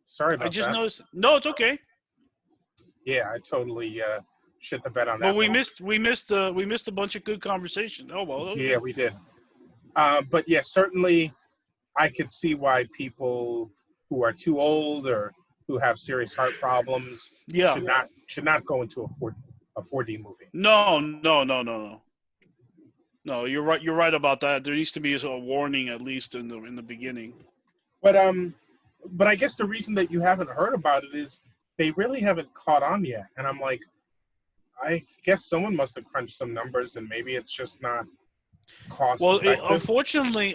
Sorry I about just that. noticed. No, it's okay. Yeah, I totally shit the bed on But that we one. missed a bunch of good conversation. Oh well. Okay. Yeah, we did. But yeah, certainly I could see why people who are too old or who have serious heart problems Yeah. should not go into a 4D movie. No, no, no, no, no. No, you're right. You're right about that. There needs to be a warning at least in the beginning. But I guess the reason that you haven't heard about it is they really haven't caught on yet. And I'm like, I guess someone must have crunched some numbers and maybe it's just not cost Well, effective. unfortunately,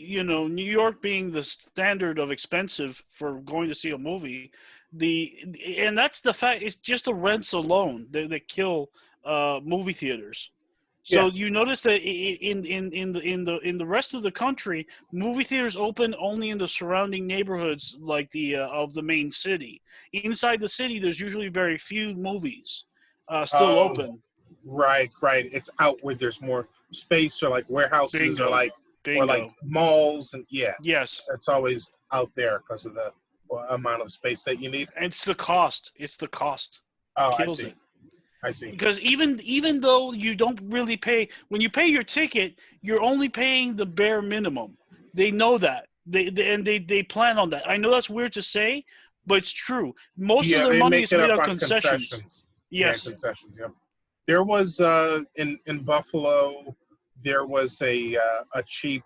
New York being the standard of expensive for going to see a movie, and that's the fact. It's just the rents alone that kill movie theaters. Yeah. So you notice that in the rest of the country, movie theaters open only in the surrounding neighborhoods, like the of the main city. Inside the city, there's usually very few movies still Oh, open. right, right. It's out where there's more space or like warehouses or Bingo, like bingo. malls and yeah, Yes. it's always out there because of the amount of space that you need. It's the cost. It's the cost. Oh, I Kills see. it. I see. Because even though you don't really pay, when you pay your ticket, you're only paying the bare minimum. They know that. They plan on that. I know that's weird to say, but it's true. Most of Yeah, their they money make is it made up on on concessions. concessions. Yeah, Yes. concessions. Yeah. There was in Buffalo, there was a cheap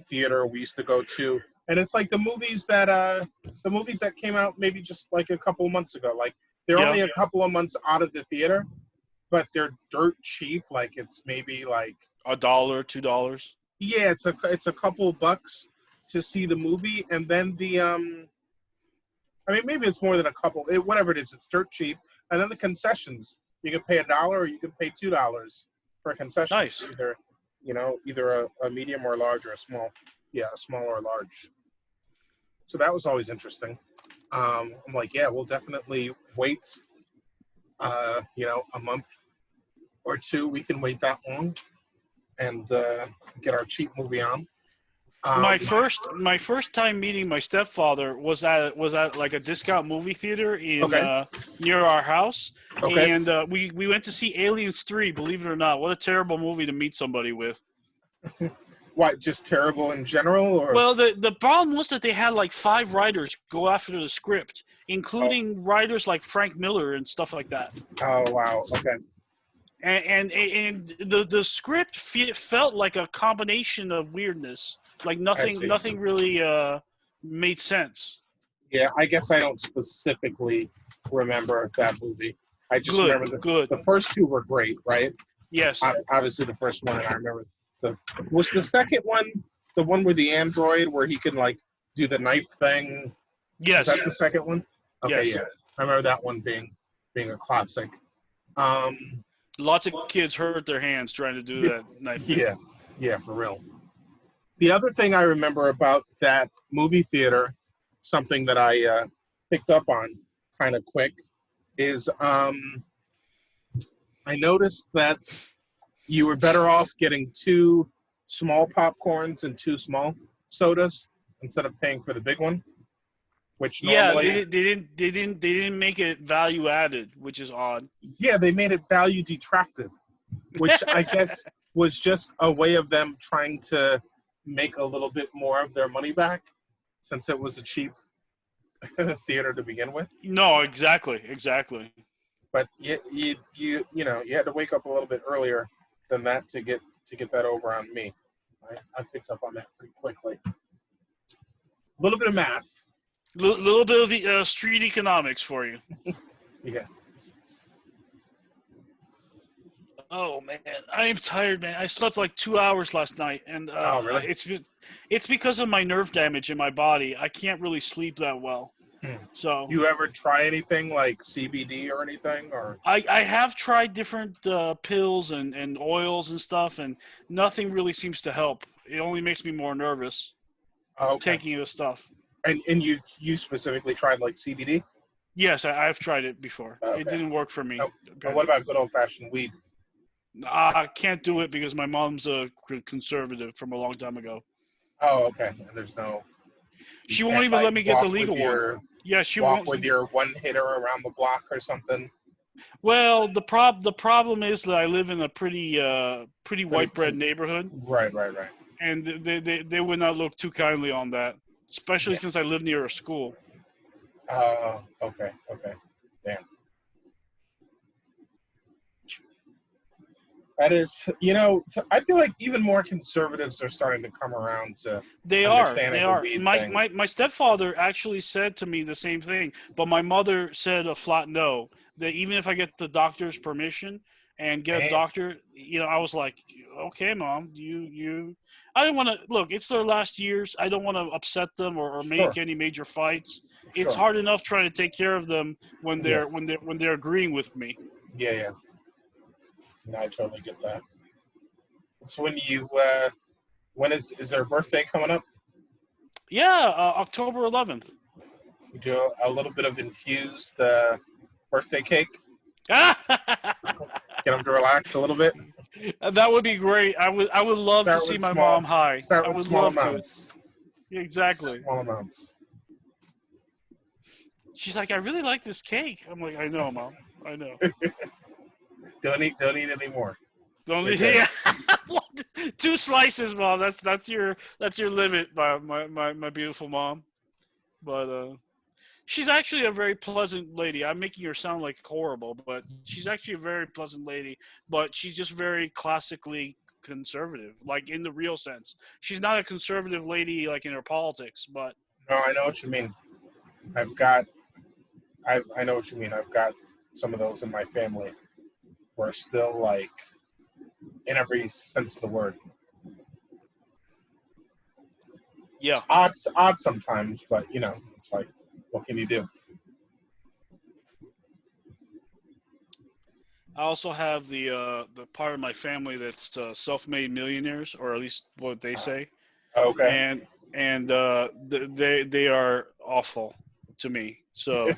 theater we used to go to, and it's like the movies that came out maybe just like a couple of months ago. Like they're Yeah. only a couple of months out of the theater, but they're dirt cheap. Like it's maybe like $1, $2. yeah, it's a couple bucks to see the movie, and then I mean maybe it's more than a couple. Whatever it is, it's dirt cheap, and then the concessions. You can pay $1 or you can pay $2 for a concession. Nice. Either a medium or a large or a small. Yeah, a small or a large. So that was always interesting. I'm like, yeah, we'll definitely wait. A month or two. We can wait that long and get our cheap movie on. My first time meeting my stepfather was at like a discount movie theater in Okay. near our house, Okay. and we went to see Aliens 3. Believe it or not, what a terrible movie to meet somebody with. What? Just terrible in general, or Well, the problem was that they had like 5 writers go after the script, including writers like Frank Miller and stuff like that. oh wow, okay, And the script felt like a combination of weirdness. Like I see. nothing really made sense. Yeah, I guess I don't specifically remember that movie. I just remember Good. the first two were great, right? Yes. Obviously, the first one, and I remember was the second one the one with the android where he can like do the knife thing? Yes. Is that the second one? Okay, Yes. yeah, I remember that one being a classic. Lots of kids hurt their hands trying to do that knife thing. Yeah, for real. The other thing I remember about that movie theater, something that I picked up on kind of quick, is I noticed that you were better off getting 2 small popcorns and 2 small sodas instead of paying for the big one. Which normally, they didn't make it value added, which is odd. yeah, they made it value detracted, which I guess was just a way of them trying to make a little bit more of their money back, since it was a cheap theater to begin with. No, exactly. But you had to wake up a little bit earlier than that to get that over on me. I picked up on that pretty quickly. A little bit of math. Little bit of street economics for you. Yeah. Oh man, I am tired, man. I slept like 2 hours last night, and Oh, really? it's because of my nerve damage in my body. I can't really sleep that well. So you ever try anything like CBD or anything, or I have tried different pills and oils and stuff, and nothing really seems to help. It only makes me more nervous taking the stuff. And you specifically tried like CBD? Yes, I've tried it before. Okay. It didn't work for me. And what about good old fashioned weed? I can't do it because my mom's a conservative from a long time ago. Oh, okay. And there's no You She won't can't even like let me get the legal one. Yeah, she walk won't. with your one hitter around the block or something. Well, the problem is that I live in a pretty Pretty white bread neighborhood, right, right, right. and they would not look too kindly on that, especially Yeah. since I live near a school. Okay, okay. Damn. That is, I feel like even more conservatives are starting to come around to They are. understanding They the are. weed My, thing. my my stepfather actually said to me the same thing, but my mother said a flat no. That even if I get the doctor's permission and get a Damn. doctor, I was like, okay, mom, I didn't want to look. It's their last years. I don't want to upset them or Sure, make any major fights. It's sure. hard enough trying to take care of them when Yeah, they're agreeing with me. yeah, yeah. No, I totally get that. So when is their birthday coming up? Yeah, October 11th. You do a little bit of infused birthday cake. Get them to relax a little bit. That would be great. I would love to Start see with my small. mom high. Start I with would small love to. amounts. Exactly. Small amounts. She's like, I really like this cake. I'm like, I know, mom. I know. Don't eat any more. Don't You're good. yeah. 2 slices, mom. That's your limit, my beautiful mom. But she's actually a very pleasant lady. I'm making her sound like horrible, but she's actually a very pleasant lady. But she's just very classically conservative, like in the real sense. She's not a conservative lady like in her politics, but No, I know what you mean. I've got. I know what you mean. I've got some of those in my family. We're still like in every sense of the word. yeah. Odd sometimes, but it's like, what can you do? I also have the part of my family that's self-made millionaires, or at least what they say, Okay. and they are awful to me. So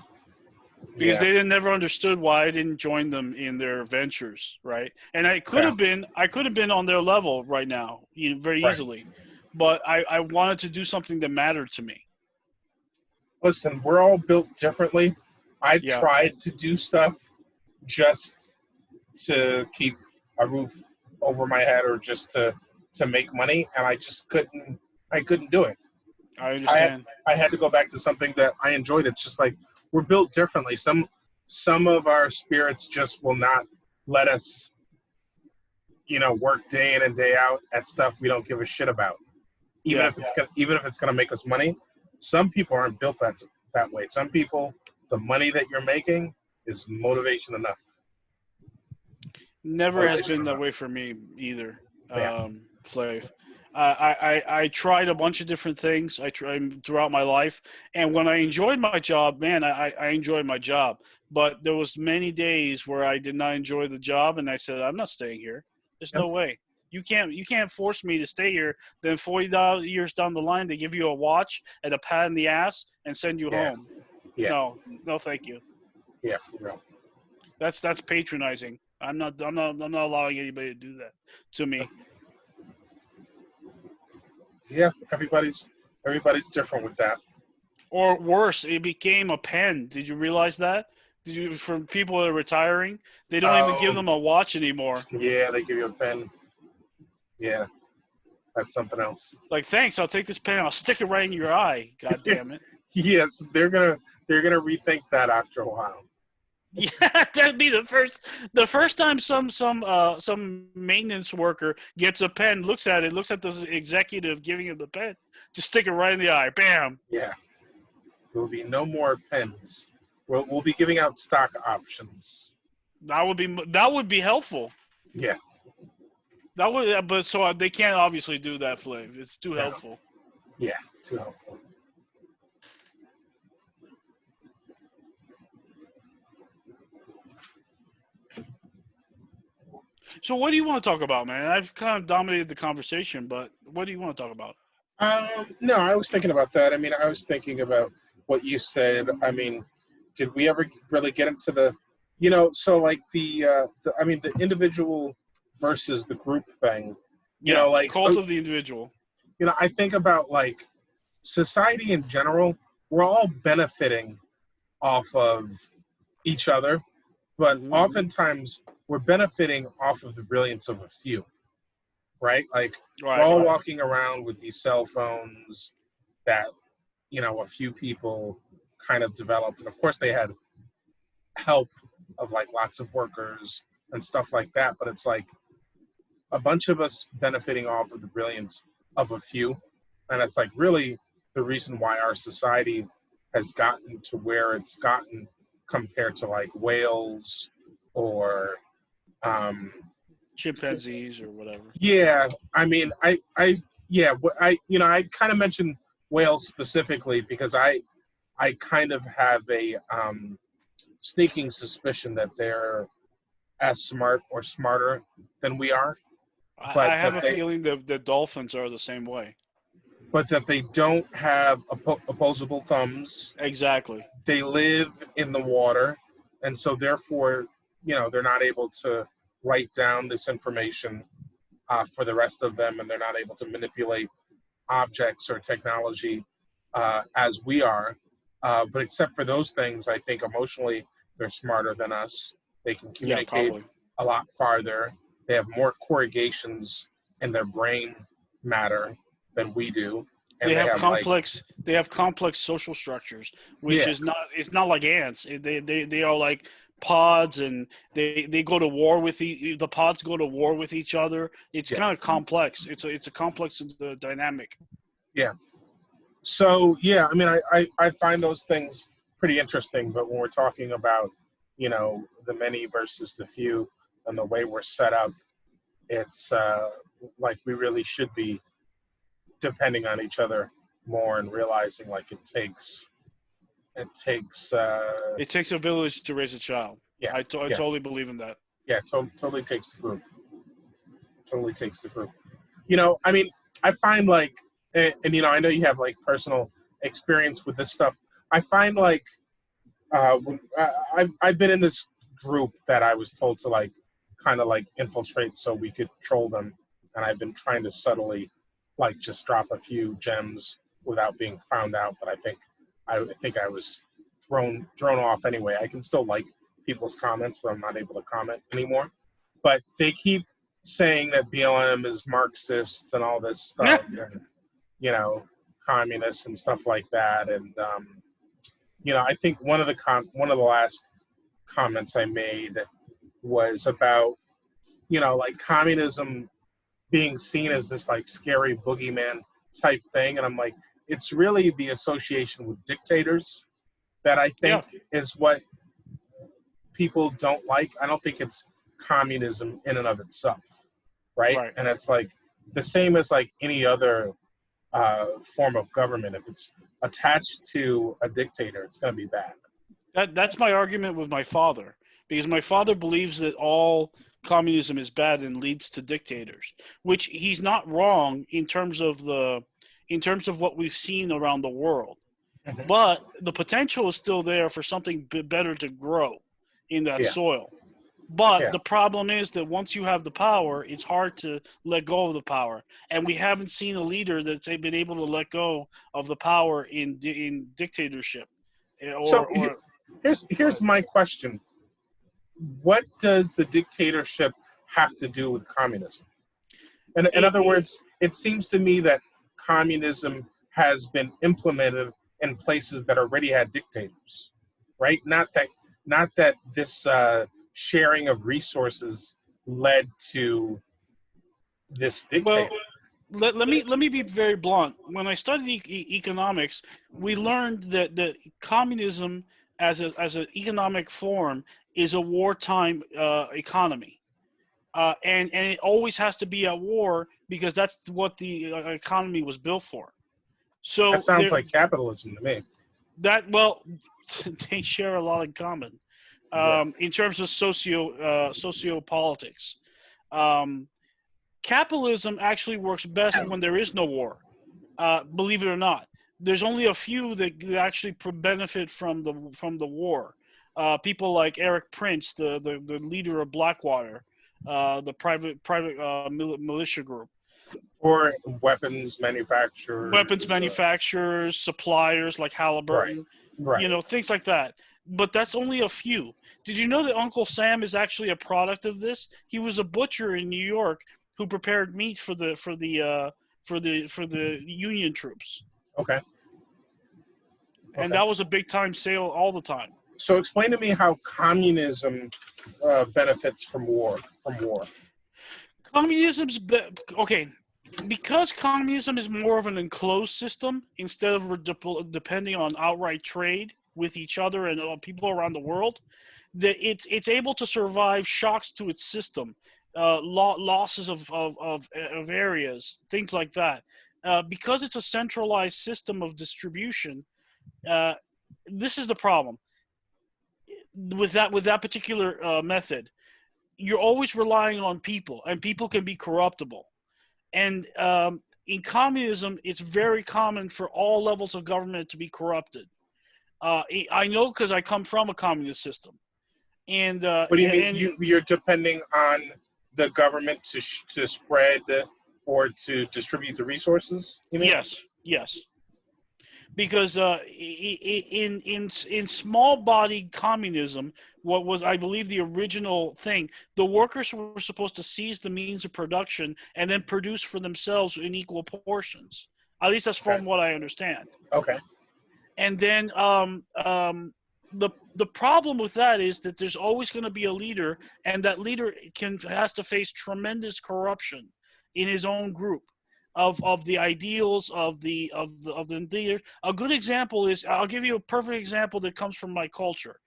because Yeah. they never understood why I didn't join them in their ventures, right? And Yeah. I could have been on their level right now, very Right. easily, but I wanted to do something that mattered to me. Listen, we're all built differently. I've Yeah, tried to do stuff just to keep a roof over my head or just to make money, and I just couldn't. I couldn't do it. I I had understand. I had to go back to something that I enjoyed. It's just like we're built differently. Some of our spirits just will not let us, work day in and day out at stuff we don't give a shit about. Even Yeah. if it's gonna make us money. Some people aren't built that way. Some people, the money that you're making is motivation enough. Never has Motivation been that enough. way for me either, Yeah. Flav. I tried a bunch of different things. I tried throughout my life, and when I enjoyed my job, man, I enjoyed my job. But there was many days where I did not enjoy the job, and I said, I'm not staying here. There's Yep. no way. You can't force me to stay here. Then 40 years down the line, they give you a watch and a pat in the ass and send you Yeah. home. Yeah. No, no, thank you. Yeah. For real. That's patronizing. I'm not allowing anybody to do that to me. Yeah. Everybody's different with that. Or worse, it became a pen. Did you realize that? Did you from people that are retiring, they don't even give Oh, them a watch anymore. yeah. They give you a pen. Yeah. That's something else. Like, thanks, I'll take this pen, I'll stick it right in your eye. God damn it. Yes, they're gonna rethink that after a while. Yeah, that'd be the first time some maintenance worker gets a pen, looks at it, looks at the executive giving him the pen, just stick it right in the eye. Bam. Yeah. There will be no more pens. We'll be giving out stock options. That would be helpful. Yeah. That would, but so they can't obviously do that, Flav. It's too No. helpful. Yeah. Too helpful. So what do you want to talk about, man? I've kind of dominated the conversation, but what do you want to talk about? No, I was thinking about that. I mean, I was thinking about what you said. I mean, did we ever really get into so like the individual versus the group thing, Yeah, like, cult of the individual. I think about like society in general, we're all benefiting off of each other, but Mm-hmm. oftentimes we're benefiting off of the brilliance of a few, right? Like we're Right. all walking around with these cell phones that, a few people kind of developed. And of course, they had help of like lots of workers and stuff like that. But it's like a bunch of us benefiting off of the brilliance of a few. And it's like really the reason why our society has gotten to where it's gotten compared to like Wales or um Chimpanzees or whatever. yeah, I mean yeah, I kind of mentioned Wales specifically because I kind of have a sneaking suspicion that they're as smart or smarter than we are, I but have that a they feeling that the dolphins are the same way. don't have opposable thumbs. Exactly. They live in the water, and so therefore, they're not able to write down this information for the rest of them, and they're not able to manipulate objects or technology as we are. But except for those things, I think emotionally they're smarter than us. They can Yeah, communicate probably. a lot farther. They have more corrugations in their brain matter than we do, and they have like They have complex social structures, which yeah, is not it's not like ants. They are like pods, and they go to war with the pods go to war with each other. It's yeah, kind of complex. It's a complex dynamic. yeah. So yeah, I mean, I find those things pretty interesting. But when we're talking about the many versus the few and the way we're set up, it's like we really should be depending on each other more and realizing like it takes It takes a village to raise a child. yeah, I yeah, totally believe in that. yeah, totally takes the group, totally takes the group. I mean, I find like, and I know you have like personal experience with this stuff. I find like I've been in this group that I was told to like kind of like infiltrate so we could troll them, and I've been trying to subtly like just drop a few gems without being found out. But I think I was thrown off anyway. I can still like people's comments, but I'm not able to comment anymore. But they keep saying that BLM is Marxists and all this stuff, and you know, communists and stuff like that, and I think one of the last comments I made was about like communism being seen as this like scary boogeyman type thing, and I'm like, it's really the association with dictators that I Yeah, think is what people don't like. I don't think it's communism in and of itself, right? right. And it's like the same as like any other form of government. If it's attached to a dictator, it's going to be bad. That's my argument with my father, because my father believes that all communism is bad and leads to dictators, which he's not wrong in terms of what we've seen around the world. Mhm. But the potential is still there for something better to grow in that Yeah, soil. But yeah. the problem is that once you have the power, it's hard to let go of the power, and we haven't seen a leader that's been able to let go of the power in dictatorship. So Or Go here's ahead. my question: what does the dictatorship have to do with communism? In other It, words, it seems to me that communism has been implemented in places that already had dictators, right? Not that this sharing of resources led to this well, dictator. let me be very blunt. When I studied economics, we learned that communism as an economic form is a wartime economy, and it always has to be at war because that's what the economy was built for. That So sounds like capitalism to me. that well, they share a lot in common Yeah. in terms of sociopolitics. Um, Capitalism actually works best when there is no war. Believe it or not, there's only a few that actually benefit from the war. People like Eric Prince, the leader of Blackwater, the private militia group. Or weapons manufacturers. Weapons manufacturers, suppliers like Right. Halliburton, Right. things like that. But that's only a few. Did you know that Uncle Sam is actually a product of this? He was a butcher in New York who prepared meat for the Union troops, Okay. and Okay. that was a big time sale all the time. So explain to me how communism benefits from war. From war. Communism's okay, because communism is more of an enclosed system instead of depending on outright trade with each other and people around the world. That it's able to survive shocks to its system, losses of areas, things like that. Because it's a centralized system of distribution, uh, this is the problem with that particular method. You're always relying on people, and people can be corruptible. And in communism, it's very common for all levels of government to be corrupted. I know because I come from a communist system. And What do you mean? You're depending on the government to spread or to distribute the resources? You mean? yes, because in small bodied communism, what was, I believe, the original thing, the workers were supposed to seize the means of production and then produce for themselves in equal portions. At least that's from what I understand. Okay. And then the problem with that is that there's always going to be a leader, and that leader has to face tremendous corruption in his own group of the ideals of the leader. A good example is, I'll give you a perfect example that comes from my culture.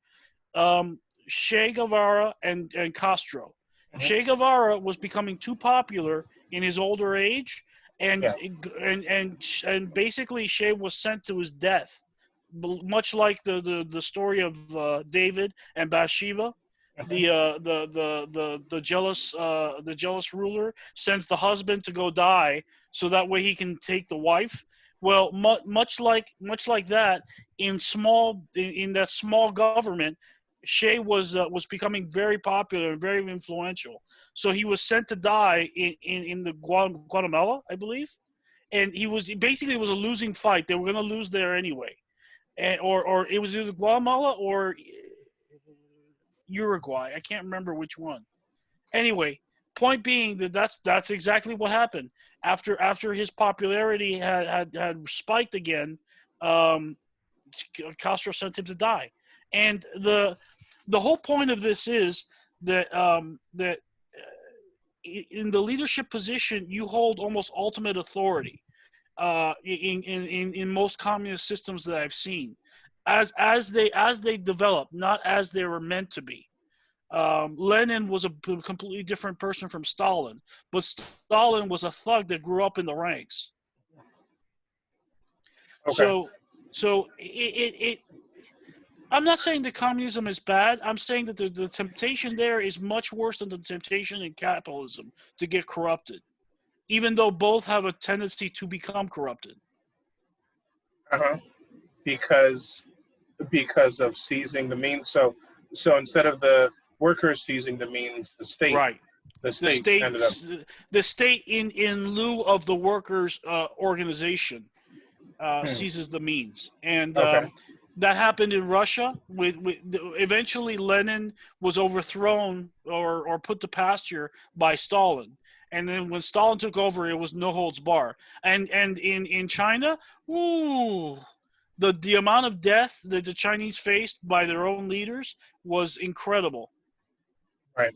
Che Guevara and Castro. Mhm. Che Guevara was becoming too popular in his older age, and Yeah. and basically Che was sent to his death, much like the story of David and Bathsheba. The jealous ruler sends the husband to go die so that way he can take the wife. Well, much like that, in that small government, Che was becoming very popular and very influential. So he was sent to die in the Guatemala, I believe, and he was basically, it was a losing fight. They were going to lose there anyway, or it was either Guatemala or Uruguay. I can't remember which one. Anyway, point being that that's exactly what happened after his popularity had spiked again. Castro sent him to die, and the whole point of this is that in the leadership position you hold almost ultimate authority. In most communist systems that I've seen, as they develop, not as they were meant to be. Lenin was a completely different person from Stalin, but Stalin was a thug that grew up in the ranks. Okay. So I'm not saying that communism is bad. I'm saying that the temptation there is much worse than the temptation in capitalism to get corrupted, even though both have a tendency to become corrupted. Uh-huh. Because of seizing the means. So instead of the workers seizing the means, the state Right. the The states state, ended up. the state in lieu of the workers' organization seizes the means, and Okay. that happened in Russia. With eventually Lenin was overthrown or put to pasture by Stalin, and then when Stalin took over, it was no holds bar. And in China, ooh, the amount of death that the Chinese faced by their own leaders was incredible. Right.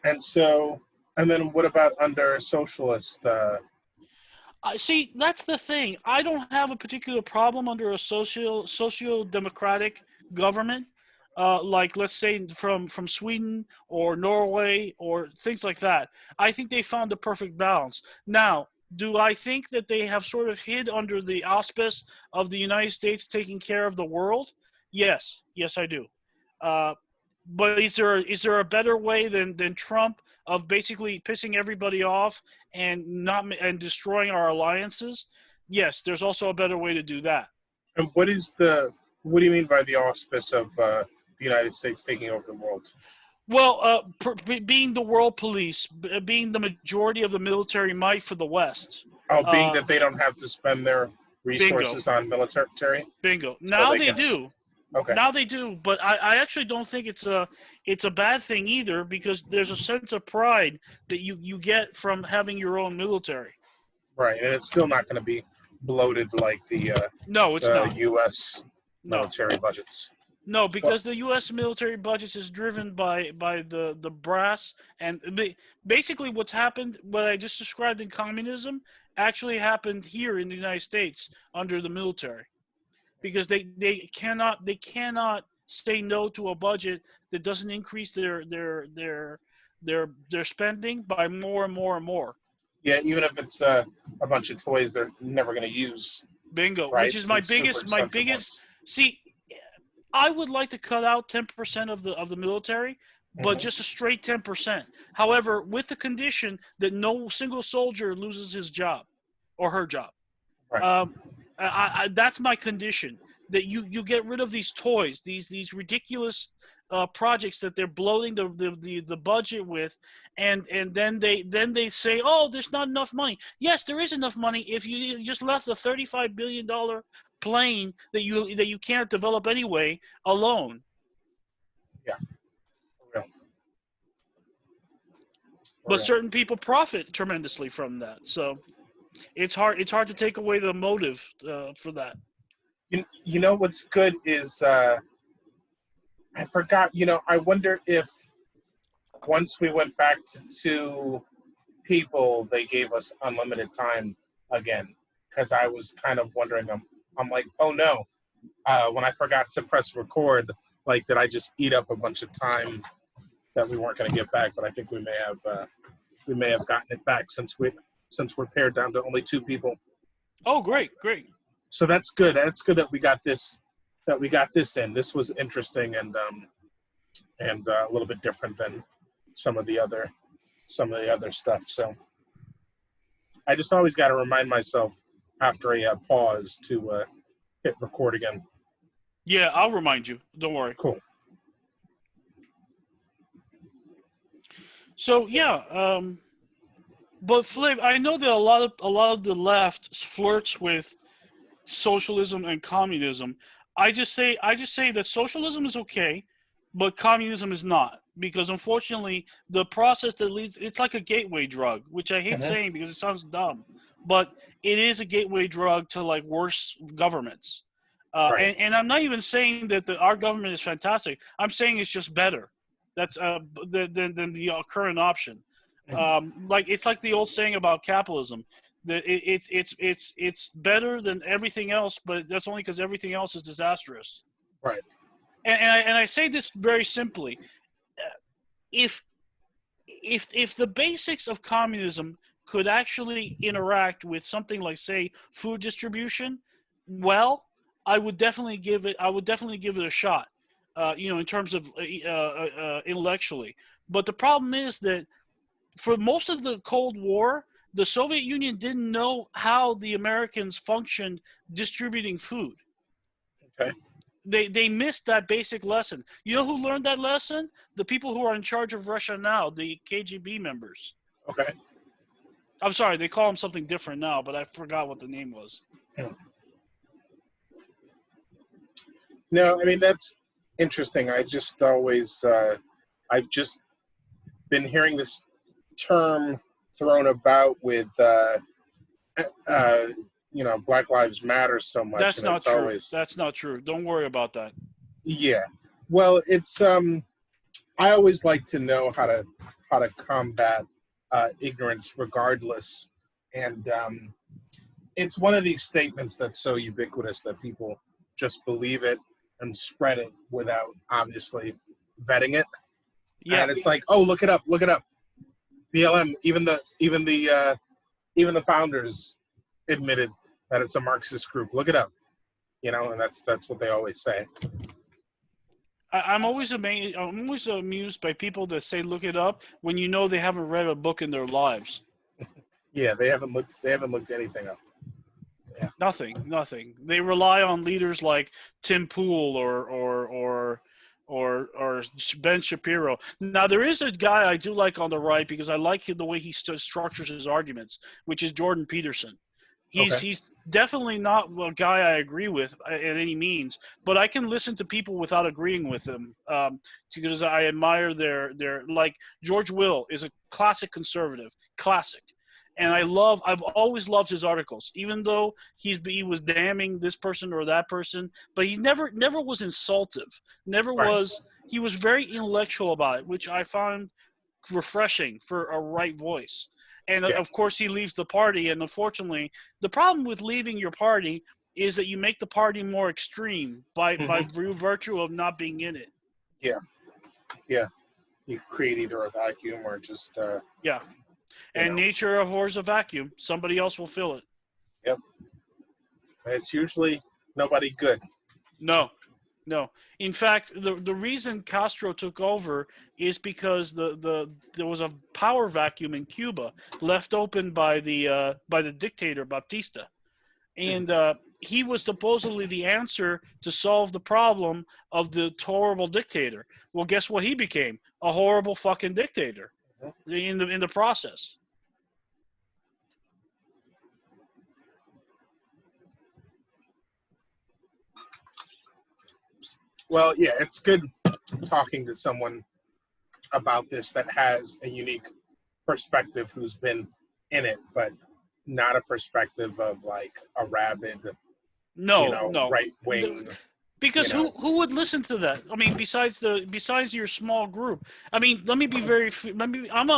And then what about under socialist? See, that's the thing. I don't have a particular problem under a socio-democratic government, like let's say from Sweden or Norway or things like that. I think they found the perfect balance. Now, do I think that they have sort of hid under the auspice of the United States taking care of the world? Yes, I do. Uh, but is there a better way than Trump of basically pissing everybody off and not and destroying our alliances? Yes, there's also a better way to do that. And what do you mean by the auspice of the United States taking over the world? Well, being the world police, being the majority of the military might for the West. Oh, being Uh, that they don't have to spend their bingo, resources on military, bingo. so Now they they can. do. Okay, Now they do, but I actually don't think it's a bad thing either, because there's a sense of pride that you get from having your own military. right, and it's still not going to be bloated like No, it's the not. U.S. No, military budgets. no, Well, because the U.S. military budget is driven by the brass, and basically what's happened, what I just described in communism, actually happened here in the United States under the military, because they cannot say no to a budget that doesn't increase their spending by more and more and more. yeah, even if it's a bunch of toys they're never going to use, Bingo, which right? is Some super my expensive biggest. ones. See, I would like to cut out 10% of the military, but Hmm. just a straight 10%. However, with the condition that no single soldier loses his job or her job. Right. Um, that's my condition. That you get rid of these toys, these ridiculous projects that they're bloating the budget with, and then they say, oh, there's not enough money. Yes, there is enough money if you just left a $35 billion plane that you can't develop anyway alone. Yeah. For real. For But real. certain people profit tremendously from that. So it's hard to take away the motive for that. You know what's good is I forgot. I wonder if once we went back to two people, they gave us unlimited time again. Because I was kind of wondering. I'm like, oh no. When I forgot to press record, like, did I just eat up a bunch of time that we weren't going to get back? But I think we may have gotten it back since we're pared down to only two people. Oh, great, great. So that's good. That's good that we got this in. This was interesting and a little bit different than some of the other stuff. So I just always got to remind myself after a pause to hit record again. Yeah, I'll remind you. Don't worry. Cool. So yeah, but Flav, I know that a lot of the left flirts with socialism and communism. I just say that socialism is okay, but communism is not, because unfortunately the process that leads, it's like a gateway drug, which I hate Mhm. saying because it sounds dumb, but it is a gateway drug to like worse governments. Right. And I'm not even saying that our government is fantastic. I'm saying it's just better. That's than the current option. Mhm. Like it's like the old saying about capitalism. That it's better than everything else, but that's only because everything else is disastrous. Right. And I say this very simply: if if the basics of communism could actually interact with something like, say, food distribution, well, I would definitely give it a shot. In terms of intellectually. But the problem is that for most of the Cold War, the Soviet Union didn't know how the Americans functioned distributing food. Okay. They missed that basic lesson. You know who learned that lesson? The people who are in charge of Russia now, the KGB members. Okay. I'm sorry, they call them something different now, but I forgot what the name was. Yeah. No, I mean that's interesting. I've just been hearing this term thrown about with uh, Black Lives Matter so much, That's and not it's true. always That's not true. Don't worry about that. yeah. Well, it's I always like to know how to combat ignorance, regardless, and it's one of these statements that's so ubiquitous that people just believe it and spread it without obviously vetting it. Yeah. And it's like, oh, look it up. BLM, even the founders admitted that it's a Marxist group. Look it up, and that's what they always say. I'm always amazed. I'm always amused by people that say "look it up" when you know they haven't read a book in their lives. Yeah, they haven't looked anything up. Yeah. Nothing. They rely on leaders like Tim Pool or Ben Shapiro. Now there is a guy I do like on the right because I like the way he structures his arguments, which is Jordan Peterson. Okay. He's definitely not a guy I agree with at any means, but I can listen to people without agreeing with them because I admire their like George Will is a classic conservative, classic. And I've always loved his articles, even though he was damning this person or that person, but he never was insultive, never Right. was. He was very intellectual about it, which I found refreshing for a right voice. And Yeah. of course, he leaves the party, and unfortunately, the problem with leaving your party is that you make the party more extreme by virtue of not being in it. Yeah. Yeah. You create either a vacuum or just Yeah. And nature abhors a vacuum. Somebody else will fill it. Yep. It's usually nobody good. No. In fact, the reason Castro took over is because there was a power vacuum in Cuba left open by the dictator Batista, and he was supposedly the answer to solve the problem of the horrible dictator. Well, guess what? He became a horrible fucking dictator in the process. Well, yeah, it's good talking to someone about this that has a unique perspective who's been in it, but not a perspective of like a rabid, No. right wing. Because who would listen to that? I mean, besides your small group. I mean, let me be very. I'm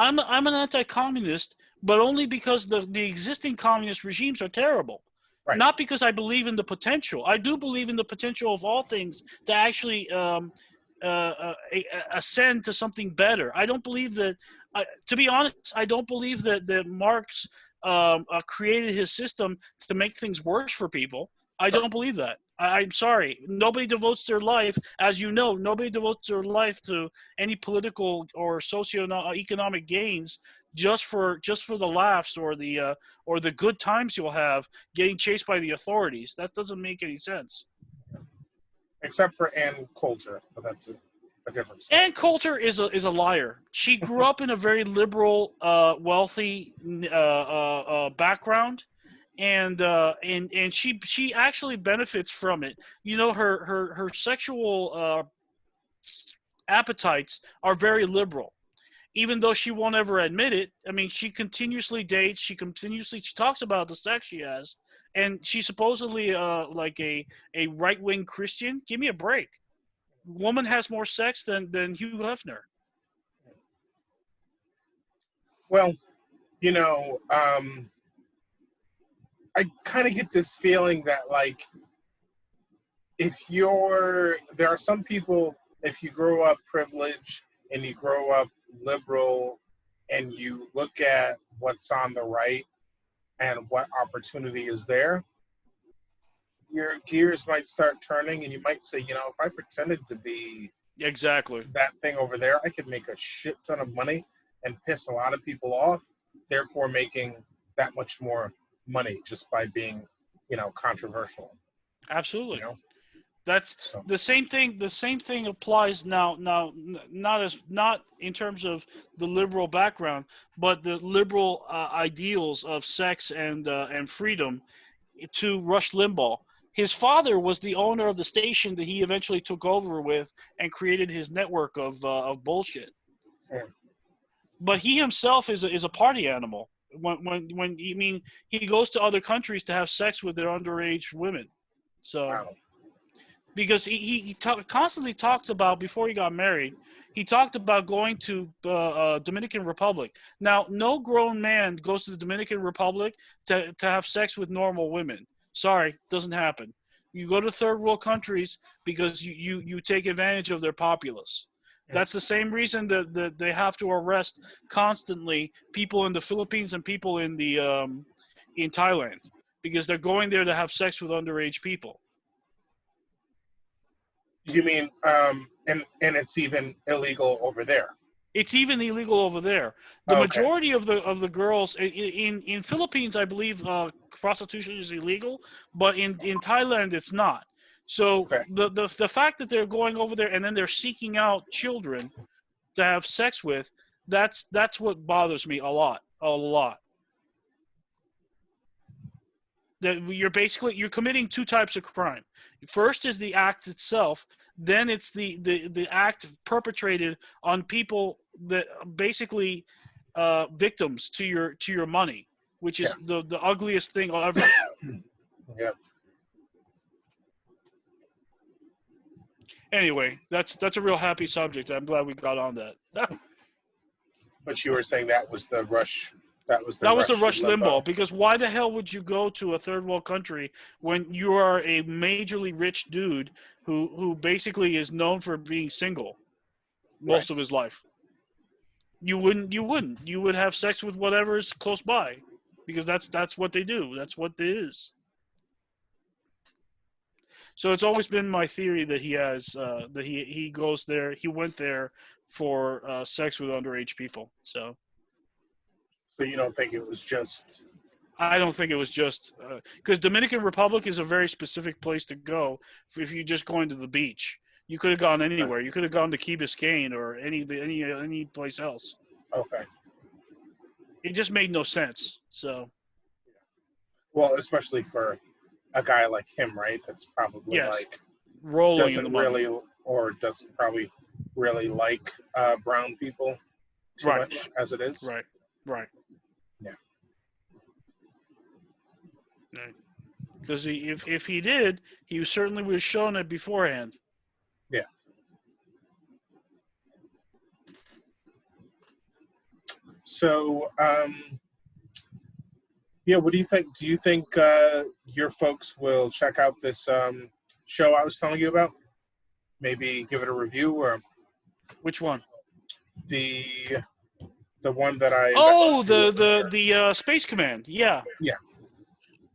an anti-communist, but only because the existing communist regimes are terrible. Right. Not because I believe in the potential. I do believe in the potential of all things to actually ascend to something better. I don't believe that. To be honest, I don't believe that Marx created his system to make things worse for people. I don't believe that. I'm sorry. Nobody devotes their life, as you know, nobody devotes their life to any political or socio-economic gains just for the laughs or the good times you'll have getting chased by the authorities. That doesn't make any sense. Except for Ann Coulter, but that's a different story. Ann Coulter is a liar. She grew up in a very liberal, wealthy background. And she actually benefits from it. You know, her sexual appetites are very liberal, even though she won't ever admit it. I mean, she continuously dates. She talks about the sex she has, and she's supposedly like a right wing Christian. Give me a break. Woman has more sex than Hugh Hefner. Well, I kind of get this feeling that like there are some people, if you grow up privileged and you grow up liberal and you look at what's on the right and what opportunity is there, your gears might start turning and you might say, if I pretended to be exactly that thing over there, I could make a shit ton of money and piss a lot of people off, therefore making that much more money just by being, controversial. Absolutely. That's the same thing. The same thing applies now. Not in terms of the liberal background, but the liberal ideals of sex and freedom to Rush Limbaugh. His father was the owner of the station that he eventually took over with and created his network of bullshit. Yeah. But he himself is a party animal. When he goes to other countries to have sex with their underage women. So. Wow. Because he constantly talked about, before he got married, he talked about going to Dominican Republic. Now, no grown man goes to the Dominican Republic to have sex with normal women. Sorry, doesn't happen. You go to third world countries because you take advantage of their populace. That's the same reason that they have to arrest constantly people in the Philippines and people in Thailand, because they're going there to have sex with underage people. You mean, and it's even illegal over there? It's even illegal over there. The majority of the girls in Philippines, I believe, prostitution is illegal, but in Thailand it's not. So Okay. the fact that they're going over there and then they're seeking out children to have sex with, that's what bothers me a lot. That you're committing two types of crime. First is the act itself, then it's the act perpetrated on people that basically victims to your money, which is the ugliest thing ever. Yeah. Anyway, that's a real happy subject. I'm glad we got on that. But you were saying that was the Rush. That was the That was the Rush Rush Limbaugh, Limbaugh. because why the hell would you go to a third world country when you are a majorly rich dude who basically is known for being single most of his life? You wouldn't. You would have sex with whatever's close by, because that's what they do. That's what it is. So it's always been my theory that he goes there. He went there for sex with underage people. So So you don't think it was just? I don't think it was just because Dominican Republic is a very specific place to go if you're just going to the beach. You could have gone anywhere. You could have gone to Key Biscayne or any place else. Okay. It just made no sense. So Well, especially for a guy like him, right? That's probably yes, like rolling in the doesn't money. really or doesn't probably really like brown people too Right. much as it is. Right. Yeah. Because if he did, he certainly would have shown it beforehand. Yeah. So, yeah, what do you think? Do you think your folks will check out this show I was telling you about? Maybe give it a review, or Which one? the one that I Oh, messaged you the Space Command. Yeah. Yeah.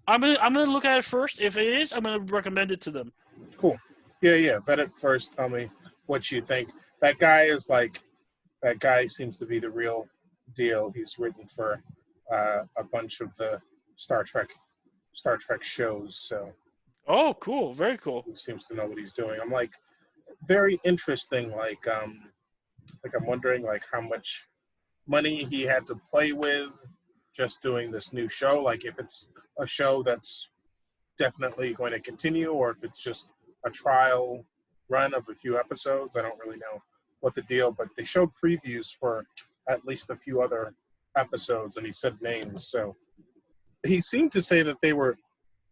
I'm gonna look at it first. If it is, I'm gonna recommend it to them. Cool. Yeah. Vet it first. Tell me what you think. That guy seems to be the real deal. He's written for a bunch of the Star Trek shows, so Oh, cool. Very cool. he seems to know what he's doing. I'm like very interesting. Like I'm wondering like how much money he had to play with just doing this new show. Like if it's a show that's definitely going to continue, or if it's just a trial run of a few episodes. I don't really know what the deal, but they showed previews for at least a few other episodes, and he said names. So he seemed to say that they were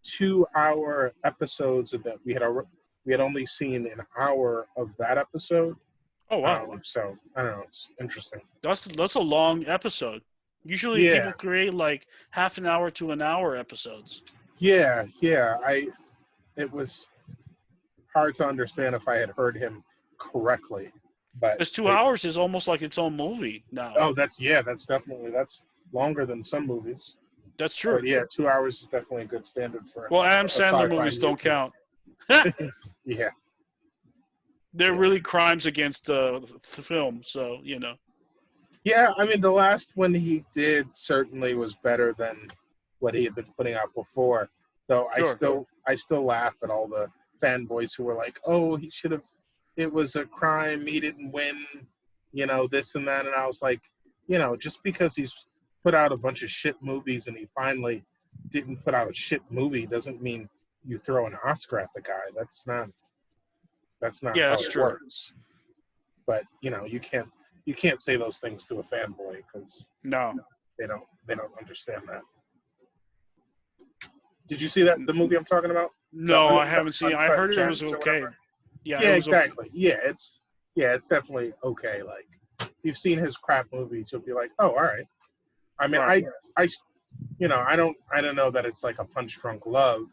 2-hour episodes, and that we had only seen an hour of that episode. Oh wow, so I don't know. It's interesting. that's a long episode. Usually people create like half an hour to an hour episodes. Yeah. It was hard to understand if I had heard him correctly, but Because 2 hours is almost like its own movie now. Oh, that's longer than some movies. That's true. But yeah, 2 hours is definitely a good standard for. Well, Adam Sandler movies don't count. Yeah. They're really crimes against the film, so you know. Yeah, I mean, the last one he did certainly was better than what he had been putting out before. Though Sure. I still laugh at all the fanboys who were like, "Oh, he should have. It was a crime. He didn't win. This and that." And I was like, just because he's put out a bunch of shit movies and he finally didn't put out a shit movie doesn't mean you throw an Oscar at the guy. That's not Yeah, how that's it true. works. But you can't say those things to a fanboy because No. they don't understand that. Did you see the movie I'm talking about? No, I haven't seen it. I heard it was okay. Yeah, exactly. Okay. It's definitely okay. Like, if you've seen his crap movies, you'll be like, oh, all right. I mean, right. I don't know that it's like a punch drunk love,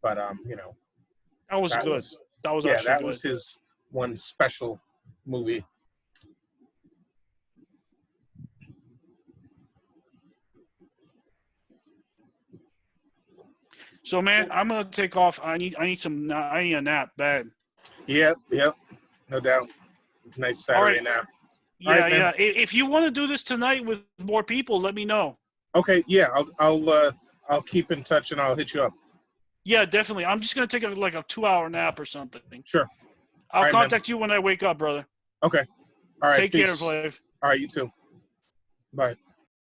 but that was good. That was actually that good. was his one special movie. So, man, I'm gonna take off. I need a nap bad. Yep, no doubt. Nice Saturday nap. Yeah. If you want to do this tonight with more people, let me know. Okay, yeah, I'll keep in touch and I'll hit you up. Yeah, definitely. I'm just gonna take like a 2-hour nap or something. Sure. I'll All right, man. contact you when I wake up, brother. Okay. All right. Take care, Peace. Flav. All right. You too. Bye.